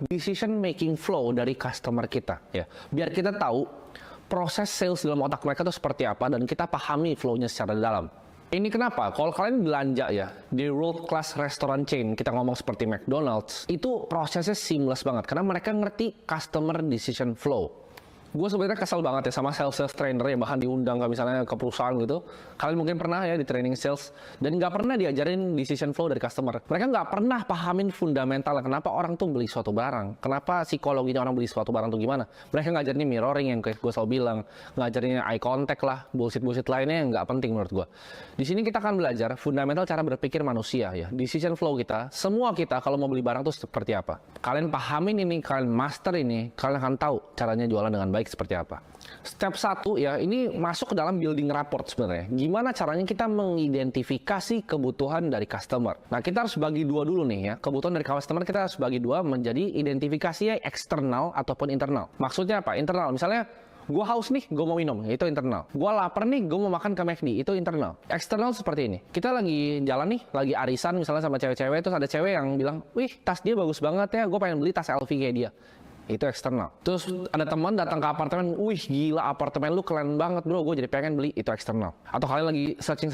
decision making flow dari customer kita ya. Biar kita tahu proses sales dalam otak mereka itu seperti apa dan kita pahami flow-nya secara dalam. Ini kenapa? Kalau kalian belanja ya di world class restaurant chain, kita ngomong seperti McDonald's, itu prosesnya seamless banget karena mereka ngerti customer decision flow. Gue sebenarnya kesel banget ya sama sales trainer yang bahkan diundang ke misalnya ke perusahaan gitu. Kalian mungkin pernah ya di training sales dan nggak pernah diajarin decision flow dari customer. Mereka nggak pernah pahamin fundamental kenapa orang tuh beli suatu barang, kenapa psikologinya orang beli suatu barang tuh gimana. Mereka ngajarin mirroring yang kayak gue selalu bilang, ngajarin eye contact lah, bullshit lainnya yang nggak penting menurut gue. Di sini kita akan belajar fundamental cara berpikir manusia ya, decision flow kita. Semua kita kalau mau beli barang tuh seperti apa. Kalian pahamin ini, kalian master ini, kalian akan tahu caranya jualan dengan baik seperti apa. Step 1 ya, ini masuk ke dalam building rapport sebenarnya. Gimana caranya kita mengidentifikasi kebutuhan dari customer. Nah, kita harus bagi dua dulu nih ya. Kebutuhan dari customer kita harus bagi dua menjadi identifikasinya eksternal ataupun internal. Maksudnya apa? Internal. Misalnya, gue haus nih, gue mau minum, itu internal. Gue lapar nih, gue mau makan ke McD, itu internal. Eksternal seperti ini. Kita lagi jalan nih, lagi arisan misalnya sama cewek-cewek, terus ada cewek yang bilang, wih, tas dia bagus banget ya, gue pengen beli tas LV kayak dia. Itu eksternal. Terus ada teman datang ke apartemen, wih gila apartemen lu keren banget bro, gue jadi pengen beli, itu eksternal. Atau kalian lagi searching,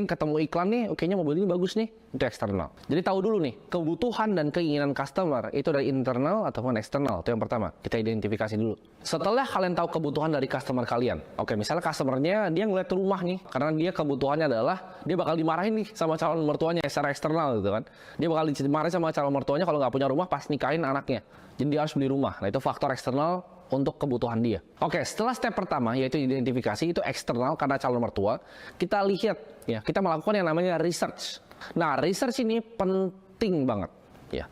ketemu iklan nih, kayaknya mobil ini bagus nih, itu eksternal. Jadi tahu dulu nih, kebutuhan dan keinginan customer itu dari internal ataupun eksternal, itu yang pertama, kita identifikasi dulu. Setelah kalian tahu kebutuhan dari customer kalian, oke misalnya customernya dia ngeliat rumah nih, karena dia kebutuhannya adalah, dia bakal dimarahin nih sama calon mertuanya secara eksternal gitu kan. Dia bakal dimarahin sama calon mertuanya kalau nggak punya rumah pas nikahin anaknya. Jadi dia harus beli rumah. Nah itu faktor eksternal untuk kebutuhan dia. Oke, setelah step pertama yaitu identifikasi, itu eksternal karena calon mertua. Kita lihat ya, kita melakukan yang namanya research. Nah, research ini penting banget ya.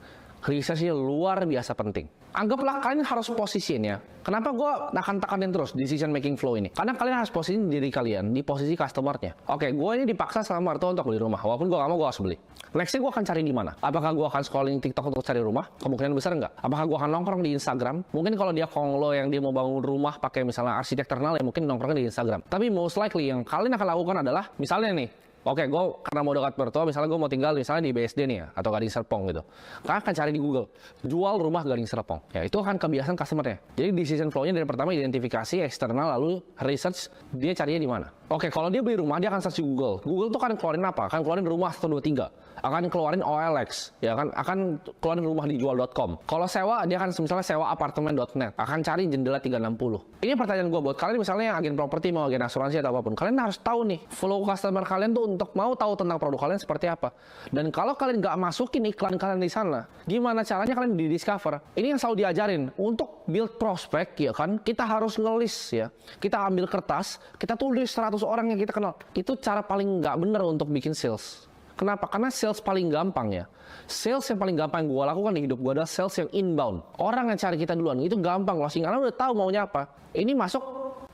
Research ini luar biasa penting. Anggaplah kalian harus posisiin ya. Kenapa gue akan tekanin terus decision making flow ini? Karena kalian harus posisiin diri kalian di posisi customer-nya. Oke, gue ini dipaksa sama mertua untuk beli rumah. Walaupun gue gak mau, gue harus beli. Nextnya gue akan cari di mana? Apakah gue akan scrolling TikTok untuk cari rumah? Kemungkinan besar enggak. Apakah gue akan nongkrong di Instagram? Mungkin kalau dia konglo yang dia mau bangun rumah pakai misalnya arsitek terkenal ya mungkin nongkrongnya di Instagram. Tapi most likely yang kalian akan lakukan adalah misalnya nih, oke, gue karena mau dekat mertua, misalnya gue mau tinggal misalnya di BSD nih ya, atau Gading Serpong gitu. Kalian akan cari di Google, jual rumah Gading Serpong. Ya, itu akan kebiasaan customer-nya. Jadi decision flow-nya dari pertama identifikasi eksternal, lalu research, dia carinya di mana. Oke, kalau dia beli rumah, dia akan search di Google. Google tuh akan keluarin apa? Akan keluarin rumah 1, 2, 3. Akan keluarin OLX, ya kan? Akan keluarin rumah dijual.com. Kalau sewa, dia akan misalnya sewa apartemen.net. Akan cari jendela 360. Ini pertanyaan gue buat kalian misalnya yang agen properti, mau agen asuransi atau apapun. Kalian harus tahu nih, flow customer kalian tuh untuk mau tahu tentang produk kalian seperti apa. Dan kalau kalian nggak masukin iklan kalian di sana, gimana caranya kalian di-discover? Ini yang selalu diajarin. Untuk build prospect, ya kan, kita harus ngelis ya. Kita ambil kertas, kita tulis 100 orang yang kita kenal. Itu cara paling nggak bener untuk bikin sales. Kenapa? Karena sales paling gampang ya. Sales yang paling gampang yang gue lakukan di hidup gue adalah sales yang inbound. Orang yang cari kita duluan, itu gampang closing karena udah tahu maunya apa. Ini masuk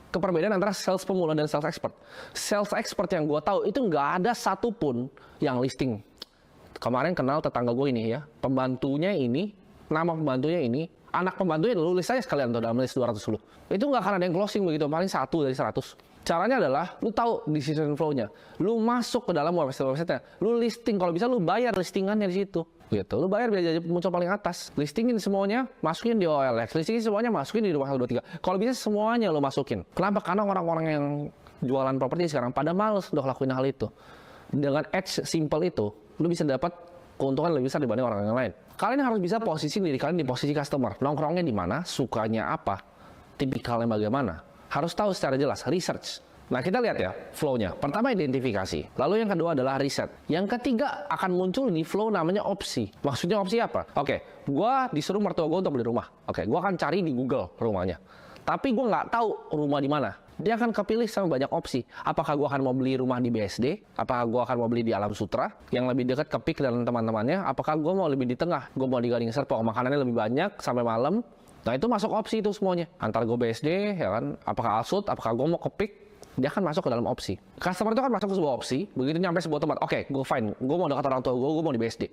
ke perbedaan antara sales pemula dan sales expert. Sales expert yang gue tahu itu nggak ada satupun yang listing. Kemarin kenal tetangga gue ini ya, pembantunya ini, nama pembantunya ini, anak pembantunya lu list aja sekalian tuh dalam list 200 lu. Itu nggak akan ada yang closing begitu, paling 1 dari 100. Caranya adalah, lu tahu decision flow-nya. Lu masuk ke dalam website-nya. Lu listing, kalau bisa lu bayar listingannya di situ. Gitu. Lu bayar biar jadi muncul paling atas. Listingin semuanya, masukin di OLX. Listingin semuanya, masukin di rumah 1, 2, 3. Kalau bisa semuanya lu masukin. Kenapa? Karena orang-orang yang jualan properti sekarang pada males udah lakuin hal itu. Dengan ads simple itu, lu bisa dapat keuntungan lebih besar dibanding orang yang lain. Kalian harus bisa posisi diri kalian di posisi customer. Nongkrongnya di mana, sukanya apa, tipikalnya bagaimana. Harus tahu secara jelas, research. Nah, kita lihat ya flow-nya. Pertama identifikasi, lalu yang kedua adalah riset. Yang ketiga akan muncul di flow namanya opsi. Maksudnya opsi apa? Oke, gua disuruh mertua gua untuk beli rumah. Oke, gua akan cari di Google rumahnya. Tapi gua nggak tahu rumah di mana. Dia akan kepilih sama banyak opsi. Apakah gua akan mau beli rumah di BSD? Apakah gua akan mau beli di Alam Sutra yang lebih dekat ke PIK dan teman-temannya? Apakah gua mau lebih di tengah? Gua mau di Gading Serpong, makanannya lebih banyak sampai malam. Nah itu masuk opsi itu semuanya. Antara gue BSD, ya kan, apakah Alsut, apakah gue mau ke PIK, dia akan masuk ke dalam opsi. Customer itu kan masuk ke sebuah opsi, begitu nyampe sebuah tempat, oke, gue fine, gue mau dekat orang tua gue mau di BSD.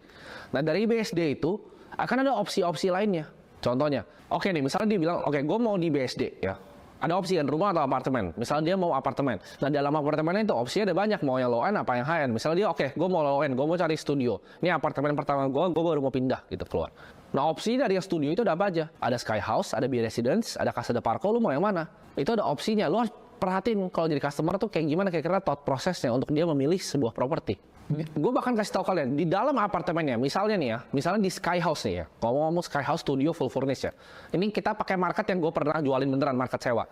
Nah dari BSD itu, akan ada opsi-opsi lainnya. Contohnya, oke nih, misalnya dia bilang, oke, gue mau di BSD, ya. Ada opsi kan, rumah atau apartemen. Misalnya dia mau apartemen. Nah dalam apartemennya itu opsinya ada banyak, mau yang low end apa yang high end. Misalnya dia, oke, gue mau low end, gue mau cari studio. Ini apartemen pertama gue baru mau pindah, gitu keluar. Nah, opsi dari yang studio itu ada apa aja? Ada Sky House, ada Be Residence, ada Casa de Parco, lu mau yang mana? Itu ada opsinya. Lu harus perhatiin kalau jadi customer tuh kayak gimana kira-kira thought prosesnya untuk dia memilih sebuah properti. Gue bahkan kasih tahu kalian, di dalam apartemennya, misalnya nih ya, misalnya di Sky House nih ya, ngomong-ngomong Sky House Studio full furnished ya. Ini kita pakai market yang gue pernah jualin beneran, market sewa.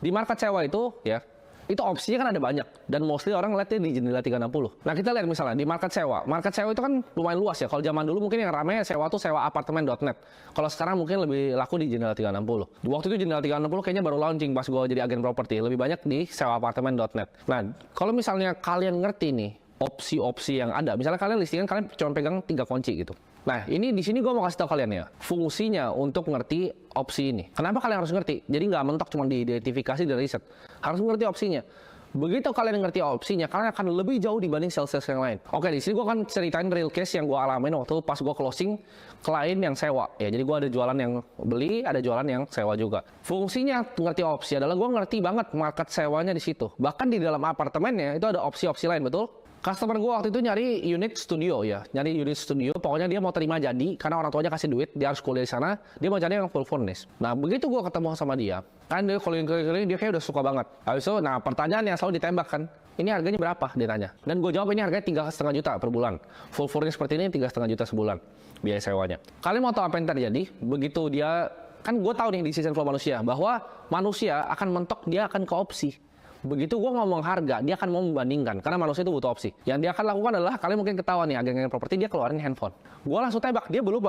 Di market sewa itu ya, itu opsinya kan ada banyak, dan mostly orang ngeliatnya di jendela 360. Nah kita lihat misalnya di market sewa itu kan lumayan luas ya. Kalau zaman dulu mungkin yang rame sewa tuh sewa apartemen.net. Kalau sekarang mungkin lebih laku di jendela 360. Waktu itu jendela 360 kayaknya baru launching pas gue jadi agen properti. Lebih banyak di sewa apartemen.net. Nah kalau misalnya kalian ngerti nih opsi-opsi yang ada, misalnya kalian listingan kalian cuma pegang 3 kunci gitu. Nah, ini di sini gue mau kasih tahu kalian ya, fungsinya untuk ngerti opsi ini. Kenapa kalian harus ngerti? Jadi nggak mentok cuma diidentifikasi dan riset. Harus ngerti opsinya. Begitu kalian ngerti opsinya, kalian akan lebih jauh dibanding sales-sales yang lain. Oke, di sini gue akan ceritain real case yang gue alamin waktu pas gue closing klien yang sewa. Ya, jadi gue ada jualan yang beli, ada jualan yang sewa juga. Fungsinya ngerti opsi adalah gue ngerti banget market sewanya di situ. Bahkan di dalam apartemennya itu ada opsi-opsi lain, betul? Customer gue waktu itu nyari unit studio ya, nyari unit studio, pokoknya dia mau terima jadi, karena orang tuanya kasih duit, dia harus kuliah di sana, dia mau cari yang full furnished. Nah begitu gue ketemu sama dia, kan dia keliling-keliling, dia kayak udah suka banget. Habis itu, nah pertanyaan yang selalu ditembak kan, ini harganya berapa? Dia tanya. Dan gue jawab ini harganya 3,5 juta per bulan. Full furnished seperti ini 3,5 juta sebulan biaya sewanya. Kalian mau tahu apa yang terjadi? Begitu dia, kan gue tahu nih di season flow manusia, bahwa manusia akan mentok, dia akan ke opsi. Begitu gue ngomong harga, dia akan mau membandingkan. Karena manusia itu butuh opsi. Yang dia akan lakukan adalah, kalian mungkin ketahuan nih, agen-agen properti, dia keluarin handphone. Gue langsung tembak, dia belum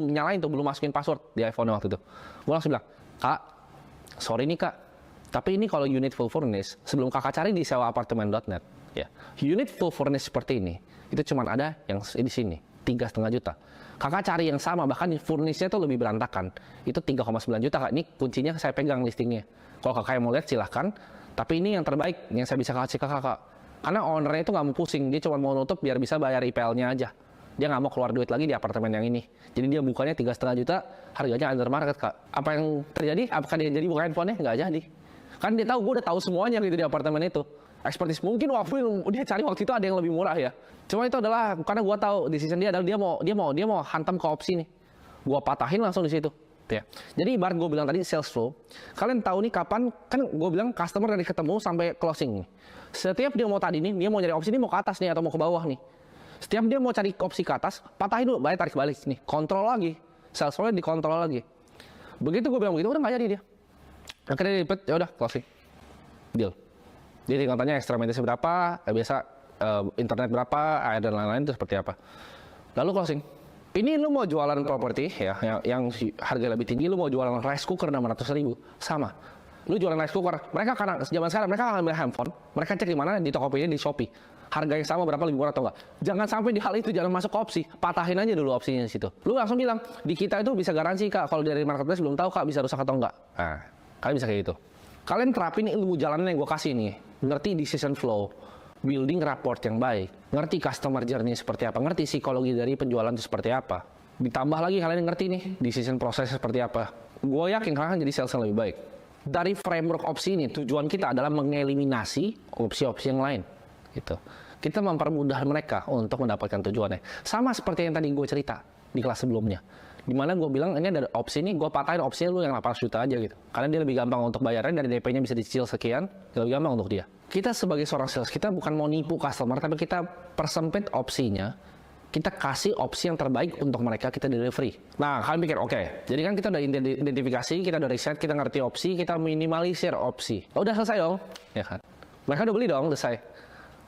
nyalain tuh, belum masukin password di iPhone waktu itu. Gue langsung bilang, Kak, sorry nih kak, tapi ini kalau unit full furnished, sebelum kakak cari di sewa apartemen.net, ya, unit full furnished seperti ini, itu cuma ada yang di sini, 3,5 juta. Kakak cari yang sama, bahkan furnishnya itu lebih berantakan, itu 3,9 juta kak. Ini kuncinya saya pegang listingnya. Kalau kakak yang mau lihat silahkan. Tapi ini yang terbaik yang saya bisa kasih ke kakak. Karena ownernya itu nggak mau pusing, dia cuma mau nutup biar bisa bayar IPL-nya aja. Dia nggak mau keluar duit lagi di apartemen yang ini. Jadi dia bukanya 3,5 juta, harganya under market kak. Apa yang terjadi? Apakah dia jadi buka handphonenya? Nggak jadi. Kan dia tahu, gue udah tahu semuanya gitu di apartemen itu. Expertise mungkin waktu dia cari waktu itu ada yang lebih murah ya. Cuma itu adalah karena gue tahu decision dia adalah dia mau hantam ke opsi nih. Gue patahin langsung di situ. Ya. Jadi ibarat gue bilang tadi sales flow, kalian tahu nih kapan, kan gue bilang customer dari ketemu sampai closing nih. Setiap dia mau tadi nih, dia mau nyari opsi ini mau ke atas nih atau mau ke bawah nih. Setiap dia mau cari opsi ke atas, patahin dulu, tarik balik nih, kontrol lagi. Sales flow-nya dikontrol lagi. Begitu gue bilang begitu, udah nggak jadi dia. Akhirnya dia ribet, ya udah closing. Deal. Dia tinggal tanya extra maintenance berapa, biasa internet berapa, air dan lain-lain itu seperti apa. Lalu closing. Ini lu mau jualan properti ya, yang harga lebih tinggi, lu mau jualan rice cooker 600.000, sama. Lu jualan rice cooker, mereka karena zaman sekarang mereka ngambil handphone, mereka cek di mana di Tokopedia, di Shopee, harga yang sama berapa lebih murah atau enggak. Jangan sampai di hal itu, jangan masuk ke opsi, patahin aja dulu opsinya di situ. Lu langsung bilang, di kita itu bisa garansi kak, kalau dari marketplace belum tahu kak bisa rusak atau enggak. Nah, kalian bisa kayak gitu. Kalian terapin ilmu jalanan yang gue kasih nih, ngerti decision flow, building rapport yang baik, ngerti customer journey seperti apa, ngerti psikologi dari penjualan itu seperti apa. Ditambah lagi kalian ngerti nih decision proses seperti apa. Gue yakin kalian akan jadi sales yang lebih baik. Dari framework opsi ini, tujuan kita adalah mengeliminasi opsi-opsi yang lain. Gitu. Kita mempermudah mereka untuk mendapatkan tujuannya. Sama seperti yang tadi gue cerita di kelas sebelumnya. Dimana gue bilang ini ada opsi ini, gue patahin opsinya lu yang 800 juta aja gitu. Karena dia lebih gampang untuk bayarnya, dari DP-nya bisa dicicil sekian, lebih gampang untuk dia. Kita sebagai seorang sales, kita bukan mau nipu customer, tapi kita persempit opsinya, kita kasih opsi yang terbaik untuk mereka, kita delivery. Nah, kalian pikir, oke, jadi kan kita udah identifikasi, kita udah riset, kita ngerti opsi, kita minimalisir opsi. Oh, udah selesai dong, ya kan? Mereka udah beli dong, selesai.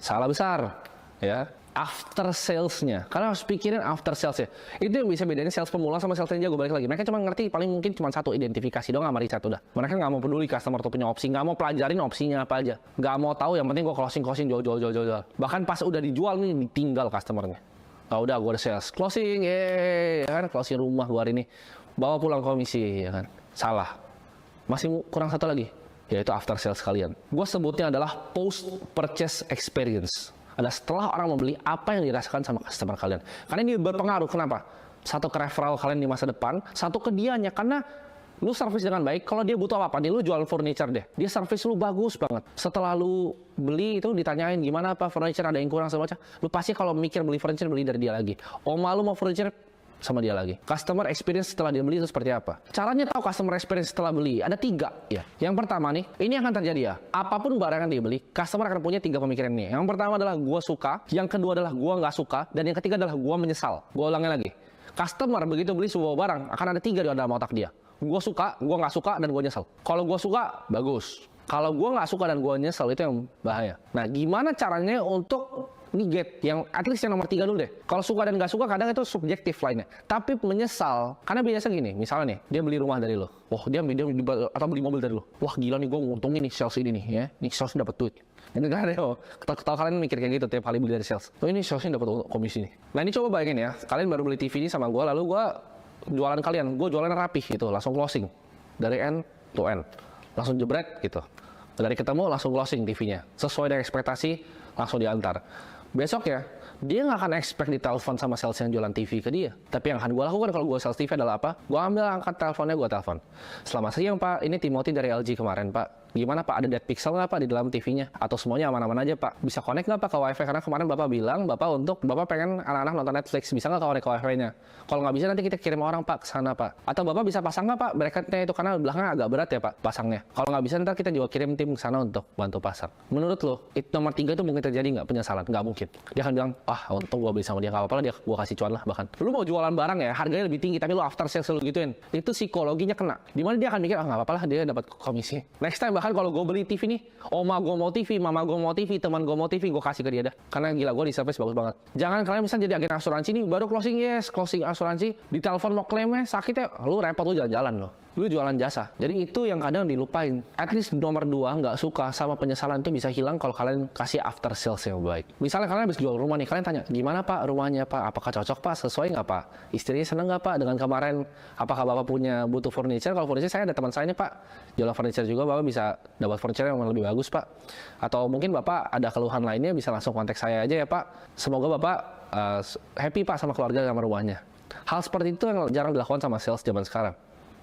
Salah besar, ya. After salesnya, kalian harus pikirin after salesnya. Itu yang bisa bedain sales pemula sama sales yang jago. Balik lagi, mereka cuma ngerti paling mungkin cuma satu, identifikasi dong sama riset udah. Mereka nggak mau peduli customer tuh punya opsi, nggak mau pelajarin opsinya apa aja, nggak mau tahu, yang penting gue closing jual. Bahkan pas udah dijual nih ditinggal customernya. Oh, udah gue udah sales closing, ya kan, closing rumah gue hari ini, bawa pulang komisi, ya kan. Salah, masih kurang satu lagi, yaitu after sales kalian. Gue sebutnya adalah post purchase experience. Ada setelah orang membeli, apa yang dirasakan sama customer kalian. Karena ini berpengaruh, kenapa? Satu ke referral kalian di masa depan, satu ke dianya. Karena lu service dengan baik, kalau dia butuh apa-apa, nih lu jual furniture deh. Dia service lu bagus banget. Setelah lu beli itu ditanyain gimana apa furniture, ada yang kurang semacam. Lu pasti kalau mikir beli furniture, beli dari dia lagi. Oma lu mau furniture, sama dia lagi. Customer experience setelah dia beli itu seperti apa? Caranya tahu customer experience setelah beli ada 3 ya. Yang pertama nih, ini akan terjadi ya. Apapun barang yang dia beli, customer akan punya 3 pemikiran nih. Yang pertama adalah gua suka, yang kedua adalah gua nggak suka, dan yang ketiga adalah gua menyesal. Gua ulangin lagi. Customer begitu beli sebuah barang akan ada 3 di dalam otak dia. Gua suka, gua nggak suka, dan gua nyesel. Kalau gua suka, bagus. Kalau gua nggak suka dan gua nyesel, itu yang bahaya. Nah, gimana caranya untuk negate yang at least yang nomor 3 dulu deh. Kalau suka dan nggak suka kadang itu subjektif lainnya. Tapi menyesal, karena biasa gini, misalnya nih, dia beli rumah dari lo. Wah, dia atau beli mobil dari lo. Wah, gila nih, gue nguntungin nih sales ini nih ya. Nih sales dapat duit. Ini kan ada, ketawa kalian mikir kayak gitu tiap kali beli dari sales. Oh, ini salesnya dapat komisi nih. Nah, ini coba bayangin ya, kalian baru beli TV ini sama gue, lalu gue jualan kalian. Gue jualan rapih gitu, langsung closing dari end to end, langsung jebret gitu. Dari ketemu langsung closing TV-nya, sesuai dengan ekspektasi langsung diantar. Besok ya, dia nggak akan expect ditelepon sama sales yang jualan TV ke dia. Tapi yang akan gue lakukan kalau gue sales TV adalah apa? Gue ambil angkat teleponnya, gue telepon. Selamat siang Pak, ini Timothy dari LG kemarin Pak. Gimana Pak, ada dead pixel nggak Pak di dalam TV-nya? Atau semuanya aman-aman aja Pak? Bisa connect nggak Pak ke WiFi? Karena kemarin Bapak bilang, Bapak pengen anak-anak nonton Netflix. Bisa nggak connect ke WiFi-nya? Kalau nggak bisa nanti kita kirim orang Pak ke sana Pak. Atau Bapak bisa pasang nggak Pak bracketnya itu? Karena belakangnya agak berat ya Pak pasangnya. Kalau nggak bisa ntar kita juga kirim tim ke sana untuk bantu pasang. Menurut lo, nomor 3 itu mungkin terjadi nggak penyesalan? Nggak mungkin. Dia akan bilang, untung gue beli sama dia, nggak apa-apa lah, gue kasih cuan lah bahkan. Lu mau jualan barang ya, harganya lebih tinggi, tapi lu after sales lu gituin. Itu psikologinya kena. Dimana dia akan mikir, nggak apa-apa lah, dia dapat komisi. Next time bahkan kalau gue beli TV nih, oma gue mau TV, mama gue mau TV, teman gue mau TV, gue kasih ke dia dah. Karena gila, gue di service bagus banget. Jangan kalian misalnya jadi agen asuransi nih, baru closing asuransi, di telepon mau klaimnya, sakitnya, lu repot, lu jalan-jalan loh. Lu jualan jasa. Jadi itu yang kadang dilupain. At least nomor 2 nggak suka sama penyesalan itu bisa hilang kalau kalian kasih after sales yang baik. Misalnya kalian habis jual rumah nih, kalian tanya, gimana Pak rumahnya Pak? Apakah cocok Pak? Sesuai nggak Pak? Istrinya seneng nggak Pak dengan kemarin? Apakah Bapak butuh furniture? Kalau furniture saya ada teman saya nih Pak, jualan furniture juga, Bapak bisa dapat furniture yang lebih bagus Pak. Atau mungkin Bapak ada keluhan lainnya bisa langsung kontak saya aja ya Pak. Semoga Bapak happy Pak sama keluarga sama rumahnya. Hal seperti itu yang jarang dilakukan sama sales zaman sekarang.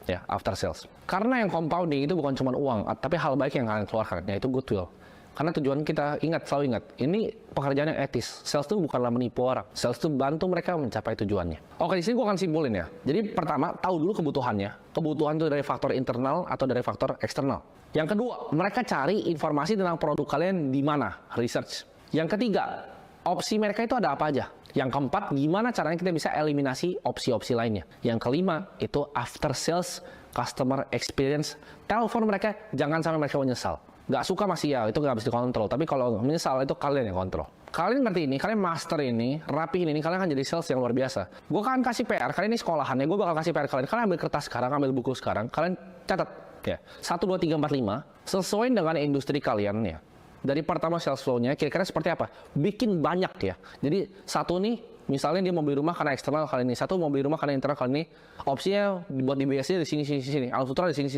Ya, after sales. Karena yang compounding itu bukan cuma uang, tapi hal baik yang kalian keluarkan, yaitu goodwill. Karena tujuan kita, selalu ingat, ini pekerjaan yang etis. Sales itu bukanlah menipu orang. Sales itu bantu mereka mencapai tujuannya. Oke, di sini gue akan simpulin ya. Jadi pertama, tahu dulu kebutuhannya. Kebutuhan itu dari faktor internal atau dari faktor eksternal. Yang kedua, mereka cari informasi tentang produk kalian di mana, research. Yang ketiga, opsi mereka itu ada apa aja. Yang keempat, gimana caranya kita bisa eliminasi opsi-opsi lainnya. Yang kelima, itu after sales customer experience. Telepon mereka, jangan sampai mereka menyesal. Nggak suka masih ya, itu nggak bisa dikontrol. Tapi kalau menyesal, itu kalian yang kontrol. Kalian ngerti ini, kalian master ini, rapihin ini, kalian akan jadi sales yang luar biasa. Gue akan kasih PR, kalian ini sekolahan ya, gue bakal kasih PR kalian. Kalian ambil kertas sekarang, ambil buku sekarang, kalian catat ya. 1, 2, 3, 4, 5, sesuai dengan industri kalian ya. Dari pertama sales flow-nya, kira-kira seperti apa? Bikin banyak ya. Jadi satu nih, misalnya dia mau beli rumah karena eksternal kali ini. Satu mau beli rumah karena internal kali ini. Opsinya buat di BSD di sini. Alputra di sini.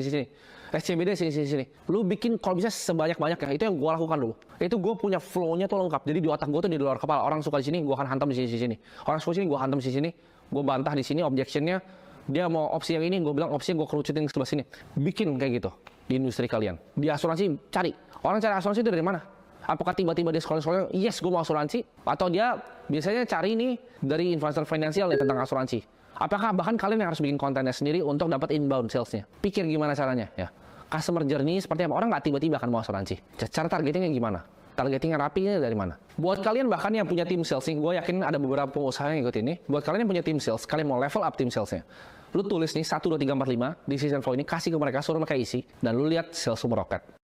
SCBD di sini. Lu bikin kalau bisa sebanyak-banyaknya. Itu yang gue lakukan dulu. Itu gue punya flow-nya tuh lengkap. Jadi di otak gue tuh di luar kepala. Orang suka di sini, gue akan hantam di sini. Orang suka di sini, gue hantam di sini. Gue bantah di sini, objection-nya. Dia mau opsi yang ini, gue bilang opsinya gue kerucutin ke sebelah sini. Bikin kayak gitu di industri kalian. Di asuransi, cari. Orang cari asuransi itu dari mana? Apakah tiba-tiba dia scroll, yes gue mau asuransi? Atau dia biasanya cari ini dari influencer finansial ya tentang asuransi? Apakah bahkan kalian yang harus bikin kontennya sendiri untuk dapat inbound salesnya? Pikir gimana caranya ya. Customer journey seperti apa? Orang nggak tiba-tiba akan mau asuransi. Cara targetingnya gimana? Targetingnya rapinya dari mana? Buat kalian bahkan yang punya tim sales, gue yakin ada beberapa pengusaha yang ikut ini. Buat kalian yang punya tim sales, kalian mau level up tim salesnya. Lu tulis nih 1, 2, 3, 4, 5 decision flow ini, kasih ke mereka, suruh mereka isi, dan lu lihat sales lu meroket.